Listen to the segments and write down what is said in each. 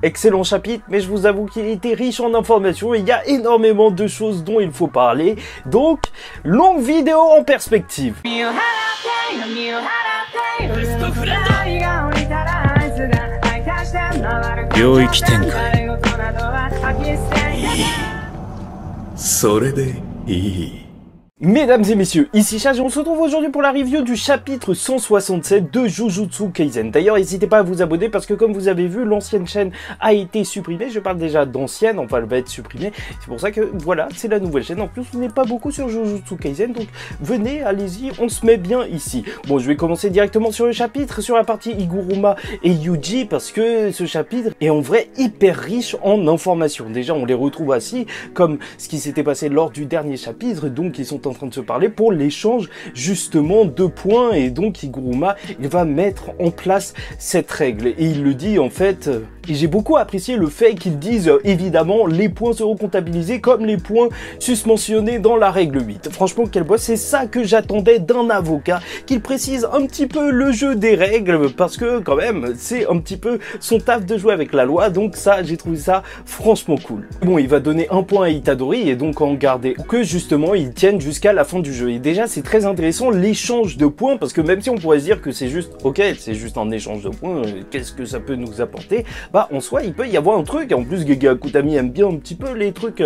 Excellent chapitre, mais je vous avoue qu'il était riche en informations et il y a énormément de choses dont il faut parler. Donc, longue vidéo en perspective. Mesdames et messieurs, ici Chage et on se retrouve aujourd'hui pour la review du chapitre 167 de Jujutsu Kaisen. D'ailleurs, n'hésitez pas à vous abonner parce que comme vous avez vu, l'ancienne chaîne a été supprimée. Je parle déjà d'ancienne, enfin elle va être supprimée. C'est pour ça que voilà, c'est la nouvelle chaîne. En plus, on n'est pas beaucoup sur Jujutsu Kaisen, donc venez, allez-y, on se met bien ici. Bon, je vais commencer directement sur le chapitre, sur la partie Higuruma et Yuji, parce que ce chapitre est en vrai hyper riche en informations. Déjà, on les retrouve assis, comme ce qui s'était passé lors du dernier chapitre, donc ils sont en train de se parler pour l'échange justement de points, et donc Higuruma il va mettre en place cette règle et il le dit en fait, et j'ai beaucoup apprécié le fait qu'ils disent évidemment les points seront comptabilisés comme les points susmentionnés dans la règle 8. Franchement quel boss, c'est ça que j'attendais d'un avocat, qu'il précise un petit peu le jeu des règles, parce que quand même c'est un petit peu son taf de jouer avec la loi, donc ça j'ai trouvé ça franchement cool. Bon, il va donner un point à Itadori et donc en garder que justement ils tiennent jusqu'à la fin du jeu. Et déjà c'est très intéressant l'échange de points, parce que même si on pourrait se dire que c'est juste ok, c'est juste un échange de points, qu'est-ce que ça peut nous apporter, bah en soi il peut y avoir un truc. En plus Gege Akutami aime bien un petit peu les trucs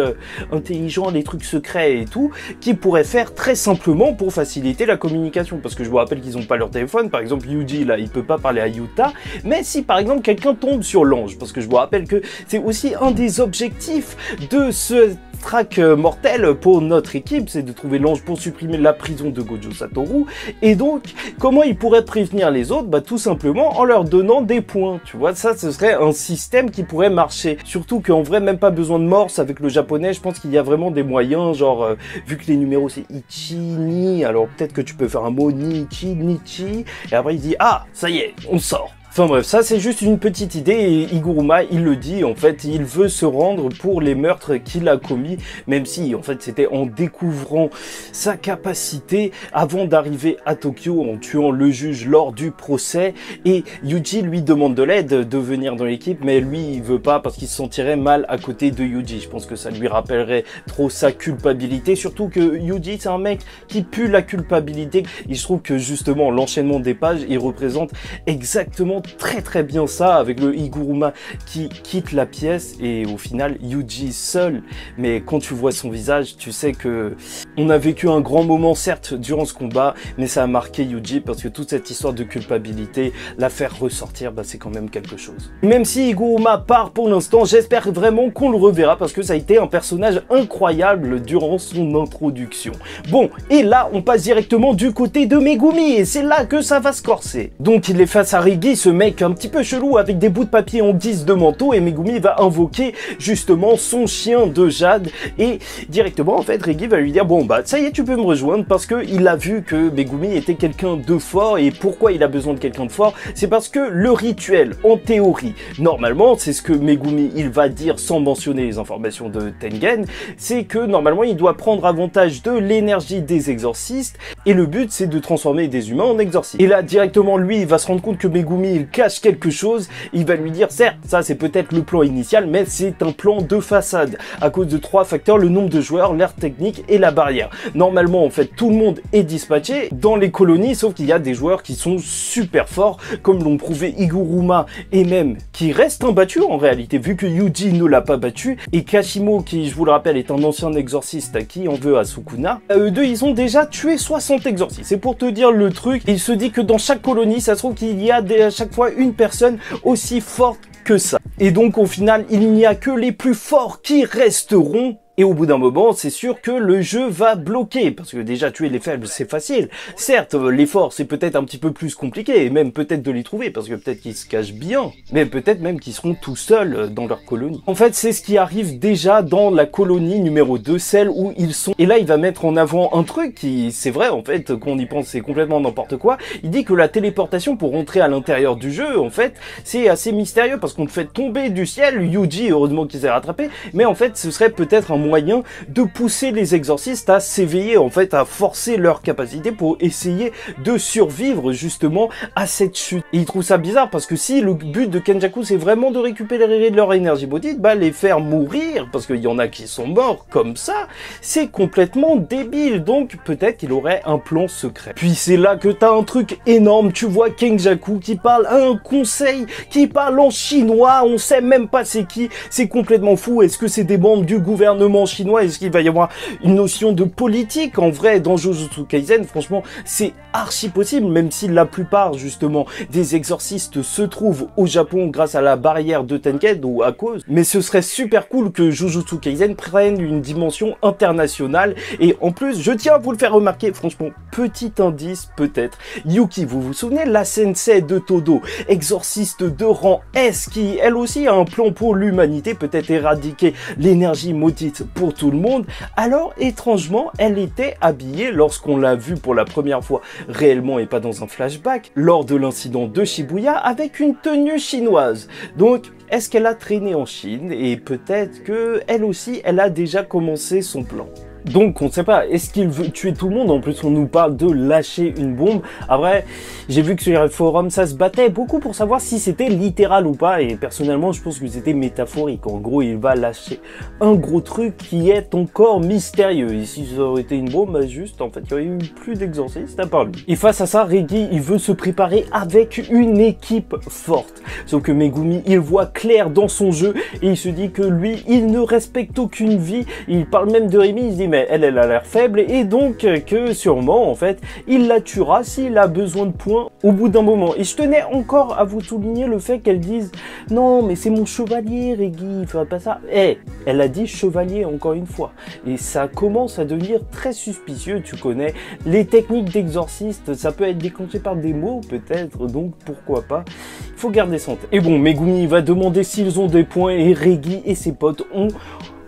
intelligents, les trucs secrets et tout, qui pourrait faire très simplement pour faciliter la communication, parce que je vous rappelle qu'ils n'ont pas leur téléphone. Par exemple Yuji là il peut pas parler à Yuta, mais si par exemple quelqu'un tombe sur l'ange, parce que je vous rappelle que c'est aussi un des objectifs de ce track mortel pour notre équipe, c'est de trouver l'ange pour supprimer la prison de Gojo Satoru. Et donc comment il pourrait prévenir les autres? Bah tout simplement en leur donnant des points, tu vois. Ça ce serait un système qui pourrait marcher, surtout qu'en vrai même pas besoin de morse avec le japonais. Je pense qu'il y a vraiment des moyens, genre vu que les numéros c'est Ichi ni, alors peut-être que tu peux faire un mot ni Ichi Nichi et après il dit ah ça y est on sort. Enfin bref, ça c'est juste une petite idée, et Higuruma il le dit, en fait il veut se rendre pour les meurtres qu'il a commis, même si en fait c'était en découvrant sa capacité avant d'arriver à Tokyo, en tuant le juge lors du procès. Et Yuji lui demande de l'aide, de venir dans l'équipe, mais lui il veut pas parce qu'il se sentirait mal à côté de Yuji. Je pense que ça lui rappellerait trop sa culpabilité, surtout que Yuji c'est un mec qui pue la culpabilité. Il se trouve que justement l'enchaînement des pages il représente exactement très bien ça, avec le Higuruma qui quitte la pièce et au final Yuji seul, mais quand tu vois son visage tu sais que on a vécu un grand moment certes durant ce combat, mais ça a marqué Yuji, parce que toute cette histoire de culpabilité, la faire ressortir, bah c'est quand même quelque chose. Même si Higuruma part pour l'instant, j'espère vraiment qu'on le reverra, parce que ça a été un personnage incroyable durant son introduction. Bon, et là on passe directement du côté de Megumi, et c'est là que ça va se corser. Donc il est face à Rigi, ce mec un petit peu chelou avec des bouts de papier en guise de manteau, et Megumi va invoquer justement son chien de jade, et directement en fait Rigi va lui dire bon bah ça y est tu peux me rejoindre, parce que il a vu que Megumi était quelqu'un de fort. Et pourquoi il a besoin de quelqu'un de fort? C'est parce que le rituel, en théorie, normalement c'est ce que Megumi il va dire sans mentionner les informations de Tengen, c'est que normalement il doit prendre avantage de l'énergie des exorcistes, et le but c'est de transformer des humains en exorcistes. Et là directement lui il va se rendre compte que Megumi il cache quelque chose. Il va lui dire certes ça c'est peut-être le plan initial, mais c'est un plan de façade à cause de 3 facteurs: le nombre de joueurs, l'air technique et la barrière. Normalement en fait tout le monde est dispatché dans les colonies, sauf qu'il y a des joueurs qui sont super forts, comme l'ont prouvé Higuruma, et même qui restent imbattus en réalité vu que Yuji ne l'a pas battu, et Kashimo qui je vous le rappelle est un ancien exorciste qui en veut à Sukuna. Eux deux ils ont déjà tué 60 exorcistes. C'est pour te dire le truc. Il se dit que dans chaque colonie ça se trouve qu'il y a à chaque fois une personne aussi forte que ça. Et donc au final, il n'y a que les plus forts qui resteront. Et au bout d'un moment, c'est sûr que le jeu va bloquer, parce que déjà tuer les faibles c'est facile. Certes, les forts c'est peut-être un petit peu plus compliqué, et même peut-être de les trouver, parce que peut-être qu'ils se cachent bien, mais peut-être même qu'ils seront tout seuls dans leur colonie. En fait, c'est ce qui arrive déjà dans la colonie numéro 2, celle où ils sont. Et là, il va mettre en avant un truc qui, c'est vrai en fait, quand on y pense c'est complètement n'importe quoi. Il dit que la téléportation pour rentrer à l'intérieur du jeu, en fait, c'est assez mystérieux, parce qu'on le fait tomber du ciel. Yuji, heureusement qu'il s'est rattrapé, mais en fait, ce serait peut-être un moyen de pousser les exorcistes à s'éveiller, en fait, à forcer leur capacité pour essayer de survivre justement à cette chute. Et il trouve ça bizarre parce que si le but de Kenjaku c'est vraiment de récupérer leur énergie maudite, bah les faire mourir, parce qu'il y en a qui sont morts comme ça, c'est complètement débile. Donc peut-être qu'il aurait un plan secret. Puis c'est là que t'as un truc énorme, tu vois Kenjaku qui parle à un conseil, qui parle en chinois, on sait même pas c'est qui, c'est complètement fou. Est-ce que c'est des membres du gouvernement chinois? Est-ce qu'il va y avoir une notion de politique en vrai dans Jujutsu Kaisen? Franchement, c'est archi possible, même si la plupart justement des exorcistes se trouvent au Japon grâce à la barrière de Tengen ou à cause. Mais ce serait super cool que Jujutsu Kaisen prenne une dimension internationale. Et en plus, je tiens à vous le faire remarquer, franchement, petit indice peut-être. Yuki, vous vous souvenez, la sensei de Todo, exorciste de rang S, qui elle aussi a un plan pour l'humanité, peut-être éradiquer l'énergie maudite pour tout le monde. Alors étrangement, elle était habillée lorsqu'on l'a vue pour la première fois réellement et pas dans un flashback, lors de l'incident de Shibuya, avec une tenue chinoise. Donc, est-ce qu'elle a traîné en Chine? Et peut-être que elle aussi, elle a déjà commencé son plan. Donc on ne sait pas, est-ce qu'il veut tuer tout le monde? En plus on nous parle de lâcher une bombe. Après, j'ai vu que sur le forum ça se battait beaucoup pour savoir si c'était littéral ou pas. Et personnellement je pense que c'était métaphorique. En gros il va lâcher un gros truc qui est encore mystérieux. Et si ça aurait été une bombe, bah juste en fait il y aurait eu plus d'exorcistes à part lui. Et face à ça, Reggie il veut se préparer avec une équipe forte. Sauf que Megumi il voit clair dans son jeu et il se dit que lui il ne respecte aucune vie. Il parle même de Rémi, il se dit mais elle a l'air faible et donc que sûrement en fait il la tuera s'il a besoin de points au bout d'un moment. Et je tenais encore à vous souligner le fait qu'elle dise non mais c'est mon chevalier Reggie, il ferait pas ça. Elle a dit chevalier encore une fois et ça commence à devenir très suspicieux. Tu connais les techniques d'exorciste, ça peut être déclenché par des mots peut-être, donc pourquoi pas, il faut garder ça en tête. Et bon, Megumi va demander s'ils ont des points et Reggie et ses potes ont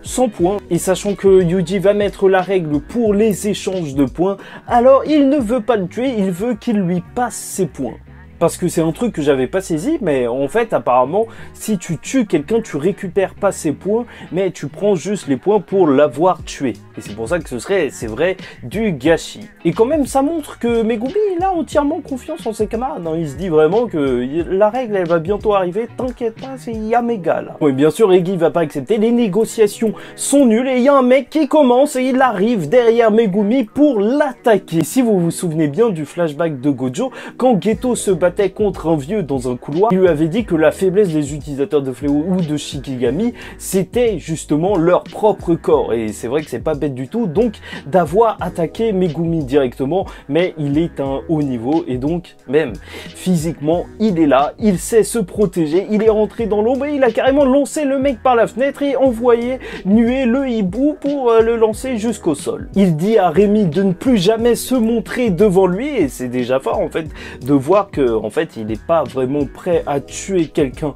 100 points, et sachant que Yuji va mettre la règle pour les échanges de points, alors il ne veut pas le tuer, il veut qu'il lui passe ses points. Parce que c'est un truc que j'avais pas saisi, mais en fait apparemment si tu tues quelqu'un tu récupères pas ses points, mais tu prends juste les points pour l'avoir tué. Et c'est pour ça que ce serait, c'est vrai, du gâchis. Et quand même ça montre que Megumi il a entièrement confiance en ses camarades, hein. Il se dit vraiment que la règle elle va bientôt arriver, t'inquiète pas, c'est Yamega là. Oui bien sûr Reggie va pas accepter, les négociations sont nulles et il y a un mec qui commence et il arrive derrière Megumi pour l'attaquer. Si vous vous souvenez bien du flashback de Gojo, quand Geto se battait contre un vieux dans un couloir, il lui avait dit que la faiblesse des utilisateurs de fléau ou de Shikigami, c'était justement leur propre corps. Et c'est vrai que c'est pas bête du tout, donc d'avoir attaqué Megumi directement, mais il est à un haut niveau et donc même physiquement, il est là, il sait se protéger, il est rentré dans l'ombre et il a carrément lancé le mec par la fenêtre et envoyé nuer le hibou pour le lancer jusqu'au sol. Il dit à Rémi de ne plus jamais se montrer devant lui et c'est déjà fort en fait de voir que en fait il n'est pas vraiment prêt à tuer quelqu'un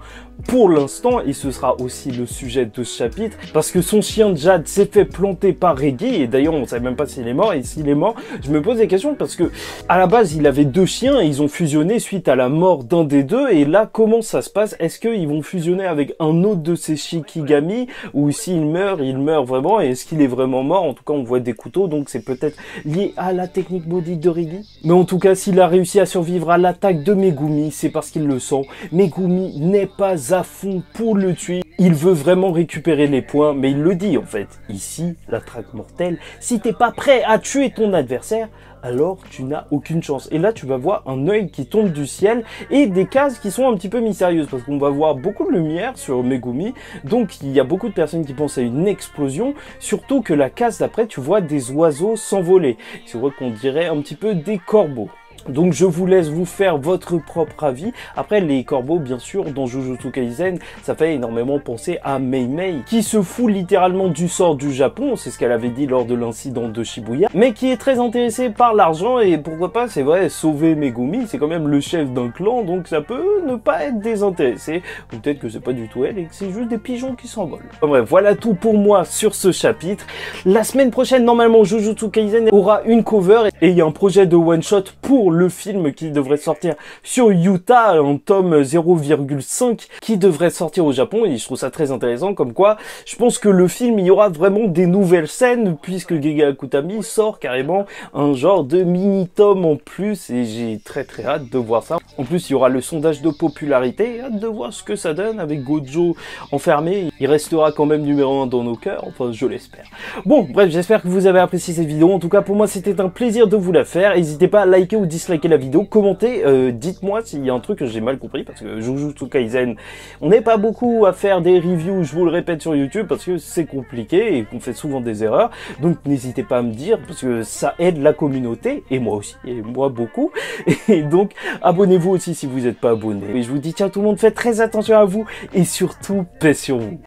pour l'instant, et ce sera aussi le sujet de ce chapitre, parce que son chien Jade s'est fait planter par Reggie, et d'ailleurs on ne sait même pas s'il est mort, et s'il est mort, je me pose des questions, parce que à la base il avait deux chiens, et ils ont fusionné suite à la mort d'un des deux, et là comment ça se passe? Est-ce qu'ils vont fusionner avec un autre de ses Shikigami, ou s'il meurt, il meurt vraiment, et est-ce qu'il est vraiment mort? En tout cas on voit des couteaux, donc c'est peut-être lié à la technique maudite de Reggie. Mais en tout cas s'il a réussi à survivre à l'attaque de Megumi, c'est parce qu'il le sent. Megumi n'est pas à fond pour le tuer, il veut vraiment récupérer les points, mais il le dit en fait. Ici, la traque mortelle, si t'es pas prêt à tuer ton adversaire, alors tu n'as aucune chance. Et là, tu vas voir un œil qui tombe du ciel et des cases qui sont un petit peu mystérieuses, parce qu'on va voir beaucoup de lumière sur Megumi, donc il y a beaucoup de personnes qui pensent à une explosion, surtout que la case d'après, tu vois des oiseaux s'envoler. C'est vrai qu'on dirait un petit peu des corbeaux. Donc je vous laisse vous faire votre propre avis. Après les corbeaux bien sûr dans Jujutsu Kaisen ça fait énormément penser à Mei Mei qui se fout littéralement du sort du Japon, c'est ce qu'elle avait dit lors de l'incident de Shibuya, mais qui est très intéressée par l'argent et pourquoi pas, c'est vrai, sauver Megumi, c'est quand même le chef d'un clan donc ça peut ne pas être désintéressé, ou peut-être que c'est pas du tout elle et que c'est juste des pigeons qui s'envolent. Enfin, bref, voilà tout pour moi sur ce chapitre. La semaine prochaine normalement Jujutsu Kaisen aura une cover et il y a un projet de one shot pour le film qui devrait sortir sur Utah, en tome 0,5, qui devrait sortir au Japon, et je trouve ça très intéressant, comme quoi, je pense que le film, il y aura vraiment des nouvelles scènes, puisque Gege Akutami sort carrément un genre de mini-tome en plus, et j'ai très hâte de voir ça. En plus, il y aura le sondage de popularité, hâte de voir ce que ça donne avec Gojo enfermé. Il restera quand même numéro 1 dans nos cœurs, enfin je l'espère. Bon, bref, j'espère que vous avez apprécié cette vidéo. En tout cas, pour moi, c'était un plaisir de vous la faire. N'hésitez pas à liker ou disliker la vidéo, commentez, dites-moi s'il y a un truc que j'ai mal compris, parce que Jujutsu Kaisen, on n'est pas beaucoup à faire des reviews, je vous le répète, sur YouTube, parce que c'est compliqué et qu'on fait souvent des erreurs. Donc n'hésitez pas à me dire, parce que ça aide la communauté, et moi aussi, et moi beaucoup. Et donc, abonnez-vous aussi si vous n'êtes pas abonné. Et je vous dis ciao tout le monde, faites très attention à vous, et surtout, paix sur vous.